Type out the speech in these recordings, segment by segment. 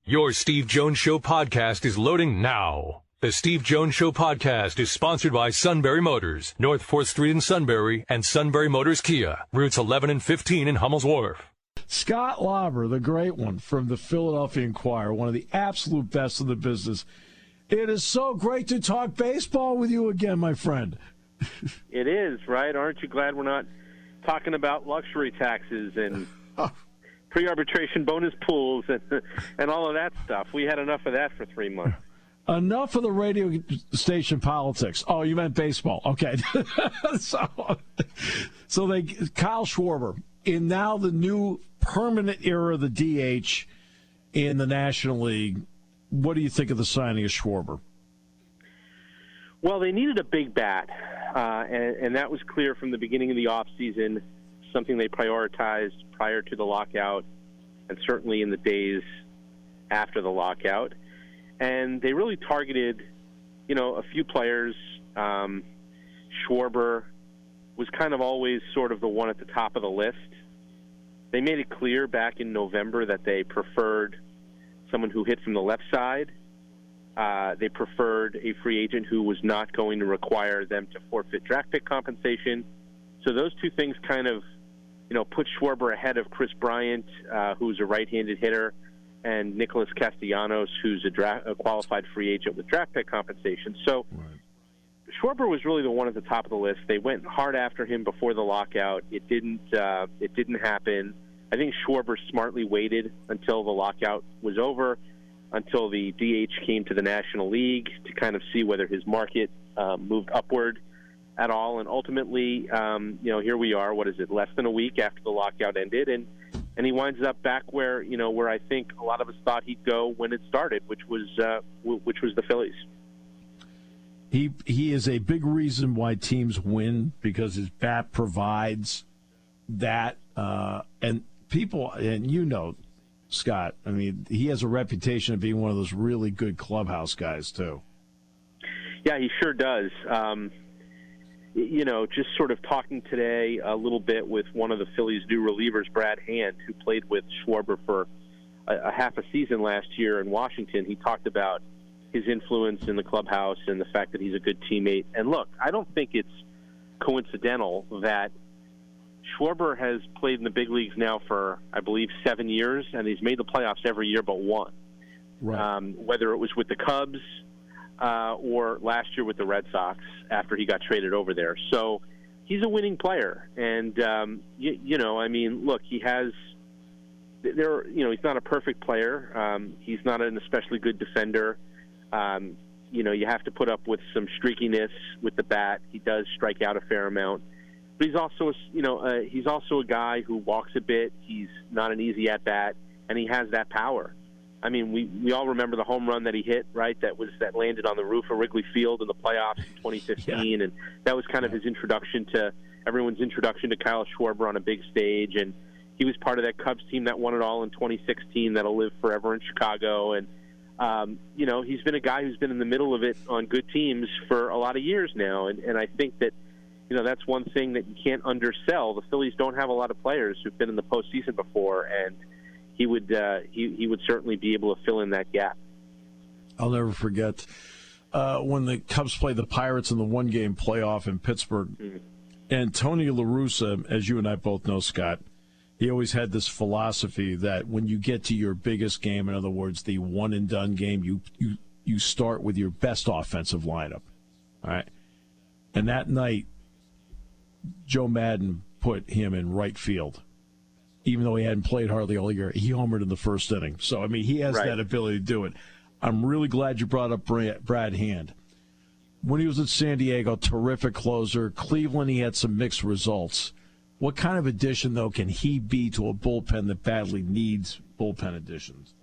Your Steve Jones Show podcast is loading now. The Steve Jones Show podcast is sponsored by Sunbury Motors, North 4th Street in Sunbury, and Sunbury Motors Kia, routes 11 and 15 in Hummel's Wharf. Scott Lauber, the great one from the Philadelphia Inquirer, one of the absolute best in the business. It is so great to talk baseball with you again, my friend. It is, right? Aren't you glad we're not talking about luxury taxes and pre-arbitration bonus pools and all of that stuff? We had enough of that for 3 months. Enough of the radio station politics. Oh, you meant baseball. Okay. so Kyle Schwarber, in now the new permanent era of the DH in the National League, what do you think of the signing of Schwarber? Well, they needed a big bat, and that was clear from the beginning of the offseason, something they prioritized prior to the lockout and certainly in the days after the lockout. And they really targeted, a few players. Schwarber was kind of always sort of the one at the top of the list. They made it clear back in November that they preferred someone who hit from the left side. They preferred a free agent who was not going to require them to forfeit draft pick compensation. So those two things kind of, put Schwarber ahead of Chris Bryant, who's a right-handed hitter, and Nicholas Castellanos, who's a qualified free agent with draft pick compensation. So Schwarber was really the one at the top of the list. They went hard after him before the lockout. It didn't happen. I think Schwarber smartly waited until the lockout was over, until the DH came to the National League to kind of see whether his market moved upward at all. And ultimately, here we are. What is it? Less than a week after the lockout ended, and he winds up back where I think a lot of us thought he'd go when it started, which was the Phillies. He is a big reason why teams win, because his bat provides that, and people, and Scott, I mean, he has a reputation of being one of those really good clubhouse guys too. Yeah, he sure does. Just sort of talking today a little bit with one of the Phillies' new relievers, Brad Hand, who played with Schwarber for a half a season last year in Washington. He talked about his influence in the clubhouse and the fact that he's a good teammate. And look, I don't think it's coincidental that Schwarber has played in the big leagues now for, I believe, 7 years, and he's made the playoffs every year but one. Right. Whether it was with the Cubs or last year with the Red Sox after he got traded over there. So he's a winning player. And, look, he has – he's not a perfect player. He's not an especially good defender. You have to put up with some streakiness with the bat. He does strike out a fair amount. But he's also, he's also a guy who walks a bit. He's not an easy at-bat, and he has that power. I mean, we all remember the home run that he hit, right? That landed on the roof of Wrigley Field in the playoffs in 2015, and that was kind of everyone's introduction to Kyle Schwarber on a big stage. And he was part of that Cubs team that won it all in 2016 that'll live forever in Chicago. And he's been a guy who's been in the middle of it on good teams for a lot of years now, and I think that that's one thing that you can't undersell. The Phillies don't have a lot of players who've been in the postseason before, and he would certainly be able to fill in that gap. I'll never forget when the Cubs played the Pirates in the one-game playoff in Pittsburgh. Mm-hmm. And Tony La Russa, as you and I both know, Scott, he always had this philosophy that when you get to your biggest game, in other words, the one-and-done game, you start with your best offensive lineup. All right? And that night, Joe Madden put him in right field. Even though he hadn't played hardly all year, he homered in the first inning. So, I mean, he has that ability to do it. I'm really glad you brought up Brad Hand. When he was at San Diego, terrific closer. Cleveland, he had some mixed results. What kind of addition, though, can he be to a bullpen that badly needs bullpen additions?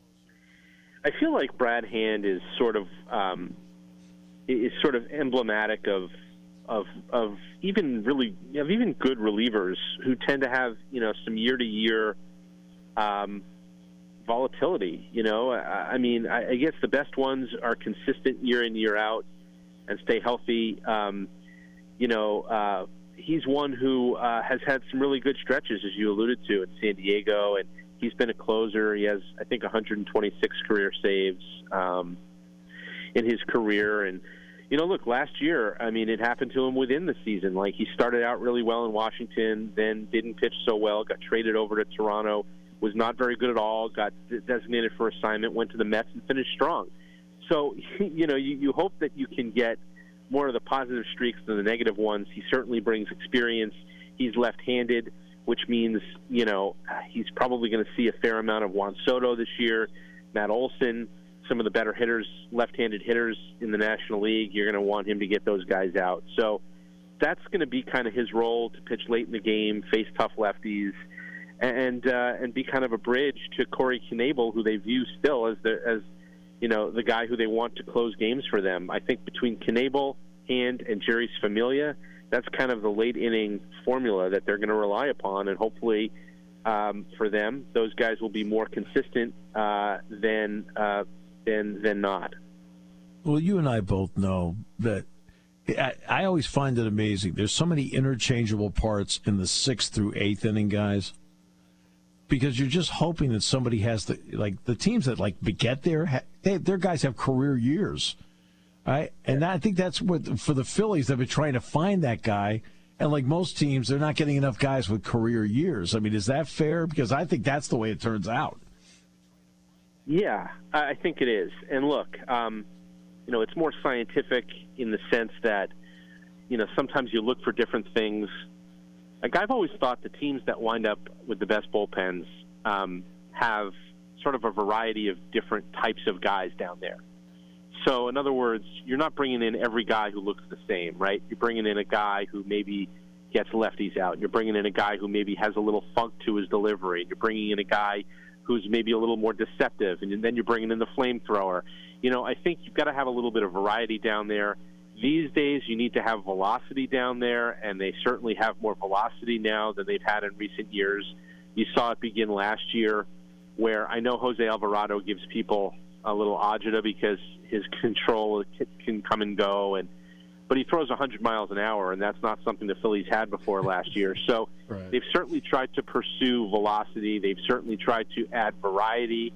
I feel like Brad Hand is sort of emblematic of even good relievers who tend to have some year-to-year volatility. I mean, I guess the best ones are consistent year in, year out and stay healthy. He's one who has had some really good stretches, as you alluded to, in San Diego, and He's been a closer. He has, I think, 126 career saves in his career. And, look, last year, I mean, it happened to him within the season. Like, he started out really well in Washington, then didn't pitch so well, got traded over to Toronto, was not very good at all, got designated for assignment, went to the Mets, and finished strong. So, you hope that you can get more of the positive streaks than the negative ones. He certainly brings experience. He's left-handed, which means, he's probably going to see a fair amount of Juan Soto this year, Matt Olson, some of the better hitters, left-handed hitters in the National League. You're going to want him to get those guys out. So that's going to be kind of his role, to pitch late in the game, face tough lefties, and be kind of a bridge to Corey Knebel, who they view still as the guy who they want to close games for them. I think between Knebel, Hand, and Jerry's Familia, that's kind of the late inning formula that they're going to rely upon, and hopefully for them, those guys will be more consistent than not. Well, you and I both know that I always find it amazing. There's so many interchangeable parts in the 6th through 8th inning, guys, because you're just hoping that somebody has the teams that get there, their guys have career years. Right? And I think that's what, for the Phillies, they've been trying to find that guy. And like most teams, they're not getting enough guys with career years. I mean, is that fair? Because I think that's the way it turns out. Yeah, I think it is. And look, it's more scientific in the sense that, sometimes you look for different things. Like, I've always thought the teams that wind up with the best bullpens have sort of a variety of different types of guys down there. So, in other words, you're not bringing in every guy who looks the same, right? You're bringing in a guy who maybe gets lefties out. You're bringing in a guy who maybe has a little funk to his delivery. You're bringing in a guy who's maybe a little more deceptive, and then you're bringing in the flamethrower. I think you've got to have a little bit of variety down there. These days, you need to have velocity down there, and they certainly have more velocity now than they've had in recent years. You saw it begin last year, where I know Jose Alvarado gives people a little agita because his control can come and go, but he throws 100 miles an hour, and that's not something the Phillies had before last year. So right. They've certainly tried to pursue velocity. They've certainly tried to add variety,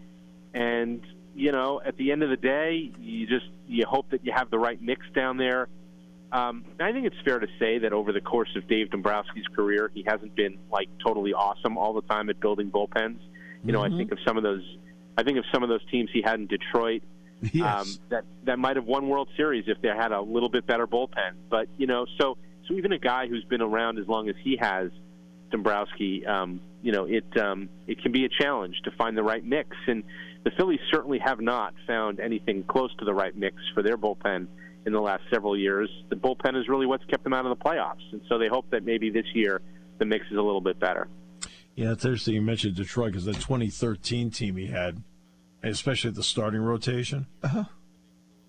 and at the end of the day, you hope that you have the right mix down there. I think it's fair to say that over the course of Dave Dombrowski's career, he hasn't been totally awesome all the time at building bullpens. I think of some of those teams he had in Detroit. Yes. That might have won World Series if they had a little bit better bullpen. But so even a guy who's been around as long as he has, Dombrowski, it can be a challenge to find the right mix. And the Phillies certainly have not found anything close to the right mix for their bullpen in the last several years. The bullpen is really what's kept them out of the playoffs, and so they hope that maybe this year the mix is a little bit better. Yeah, it's interesting you mentioned Detroit, because the 2013 team he had, especially the starting rotation,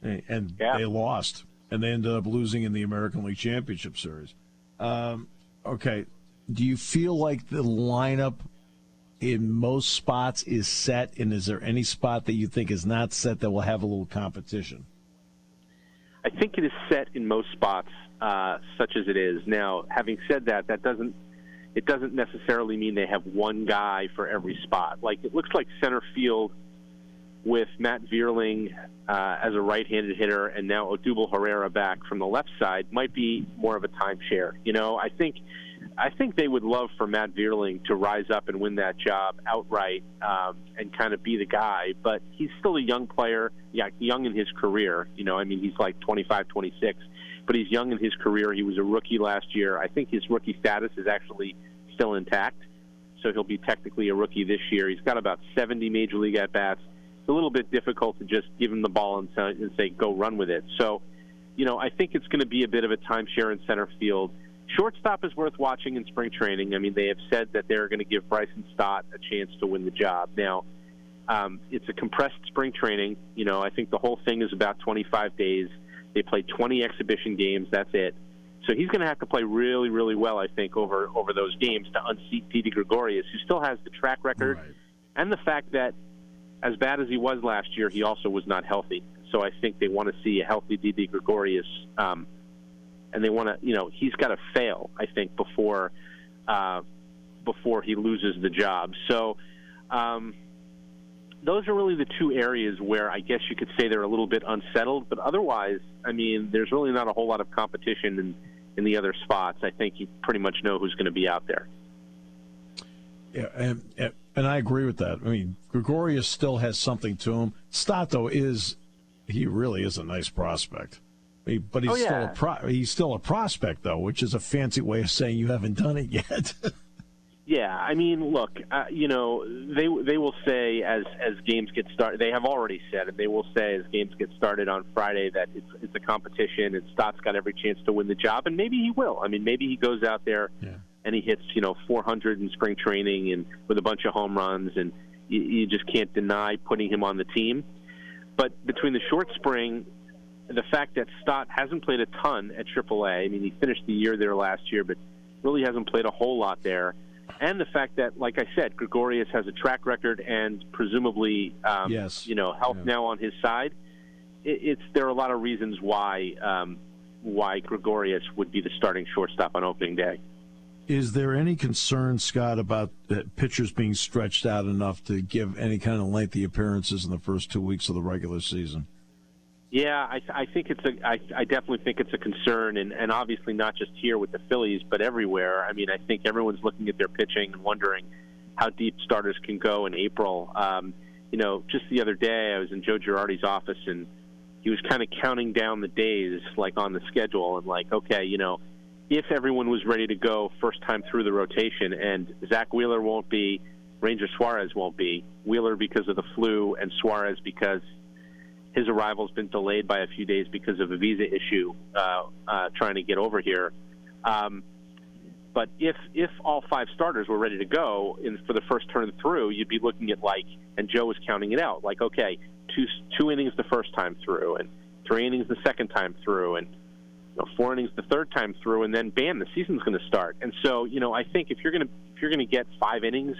and they lost, and they ended up losing in the American League Championship Series. Okay, do you feel like the lineup in most spots is set, and is there any spot that you think is not set that will have a little competition? I think it is set in most spots, such as it is. Now, having said that, it doesn't necessarily mean they have one guy for every spot. It looks like center field with Matt Vierling as a right-handed hitter, and now Odubel Herrera back from the left side might be more of a timeshare. I think they would love for Matt Vierling to rise up and win that job outright and kind of be the guy, but he's still a young player, young in his career. He's 25, 26, but he's young in his career. He was a rookie last year. I think his rookie status is actually still intact, so he'll be technically a rookie this year. He's got about 70 major league at-bats. It's a little bit difficult to just give him the ball and say, go run with it. So, I think it's going to be a bit of a timeshare in center field. Shortstop is worth watching in spring training. I mean, they have said that they're going to give Bryson Stott a chance to win the job. Now, it's a compressed spring training. I think the whole thing is about 25 days. They play 20 exhibition games. That's it. So he's going to have to play really, really well, I think, over those games to unseat Didi Gregorius, who still has the track record, right, and the fact that as bad as he was last year, he also was not healthy. So I think they want to see a healthy Didi Gregorius, and they want to, he's got to fail, I think, before he loses the job. So Those are really the two areas where I guess you could say they're a little bit unsettled. But otherwise, I mean, there's really not a whole lot of competition in the other spots. I think you pretty much know who's going to be out there. Yeah, and I agree with that. I mean, Gregorius still has something to him. Stott, though, he really is a nice prospect. But he's still a prospect, though, which is a fancy way of saying you haven't done it yet. Yeah, I mean, look, they will say as games get started. They have already said, and they will say as games get started on Friday that it's a competition, and Stott's got every chance to win the job, and maybe he will. I mean, maybe he goes out there and he hits 400 in spring training and with a bunch of home runs, and you just can't deny putting him on the team. But between the short spring, the fact that Stott hasn't played a ton at AAA, I mean, he finished the year there last year, but really hasn't played a whole lot there. And the fact that, like I said, Gregorius has a track record and presumably, health now on his side. There are a lot of reasons why Gregorius would be the starting shortstop on opening day. Is there any concern, Scott, about pitchers being stretched out enough to give any kind of lengthy appearances in the first 2 weeks of the regular season? Yeah, I think I definitely think it's a concern, and obviously not just here with the Phillies, but everywhere. I mean, I think everyone's looking at their pitching and wondering how deep starters can go in April. Just the other day, I was in Joe Girardi's office, and he was kind of counting down the days, like on the schedule, and like, okay, if everyone was ready to go first time through the rotation, and Zach Wheeler won't be, Ranger Suarez won't be, Wheeler because of the flu, and Suarez because his arrival's been delayed by a few days because of a visa issue trying to get over here. But if all five starters were ready to go for the first turn through, you'd be looking at and Joe was counting it out, like, okay, two innings the first time through, and 3 innings the second time through, and 4 innings the third time through, and then bam, the season's going to start. And so, I think if you're going to get 5 innings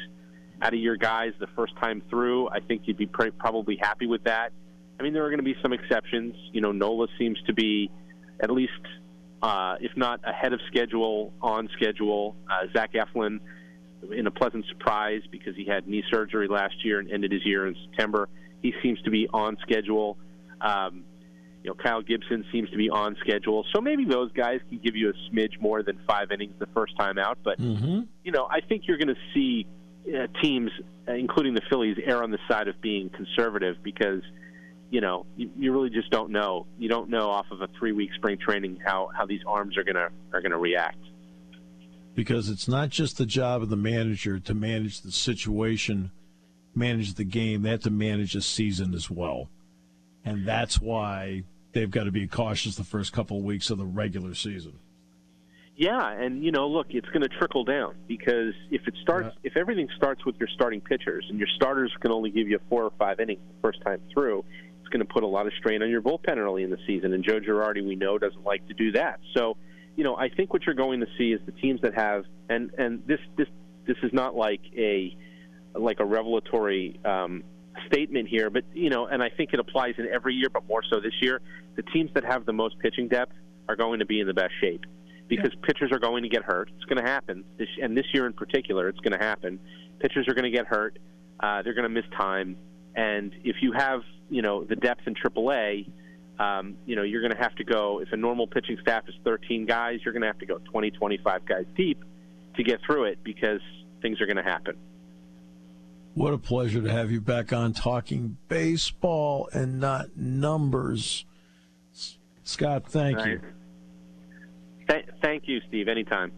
out of your guys the first time through, I think you'd be probably happy with that. I mean, there are going to be some exceptions. Nola seems to be at least, if not ahead of schedule, on schedule. Zach Eflin, in a pleasant surprise because he had knee surgery last year and ended his year in September. He seems to be on schedule. Kyle Gibson seems to be on schedule. So maybe those guys can give you a smidge more than 5 innings the first time out. But, I think you're going to see teams, including the Phillies, err on the side of being conservative because – you really just don't know. You don't know off of a 3-week spring training how these arms are gonna react. Because it's not just the job of the manager to manage the situation, manage the game. They have to manage a season as well, and that's why they've got to be cautious the first couple of weeks of the regular season. Yeah, and look, it's going to trickle down because if everything starts with your starting pitchers and your starters can only give you 4 or 5 innings the first time through, it's going to put a lot of strain on your bullpen early in the season. And Joe Girardi, we know, doesn't like to do that. So, I think what you're going to see is the teams that have, and this is not like a revelatory statement here, but and I think it applies in every year, but more so this year. The teams that have the most pitching depth are going to be in the best shape. Because pitchers are going to get hurt. It's going to happen. And this year in particular, it's going to happen. Pitchers are going to get hurt. They're going to miss time. And if you have, the depth in AAA, you're going to have to go, if a normal pitching staff is 13 guys, you're going to have to go 20, 25 guys deep to get through it because things are going to happen. What a pleasure to have you back on talking baseball and not numbers. Scott, thank you. Thank you, Steve. Anytime.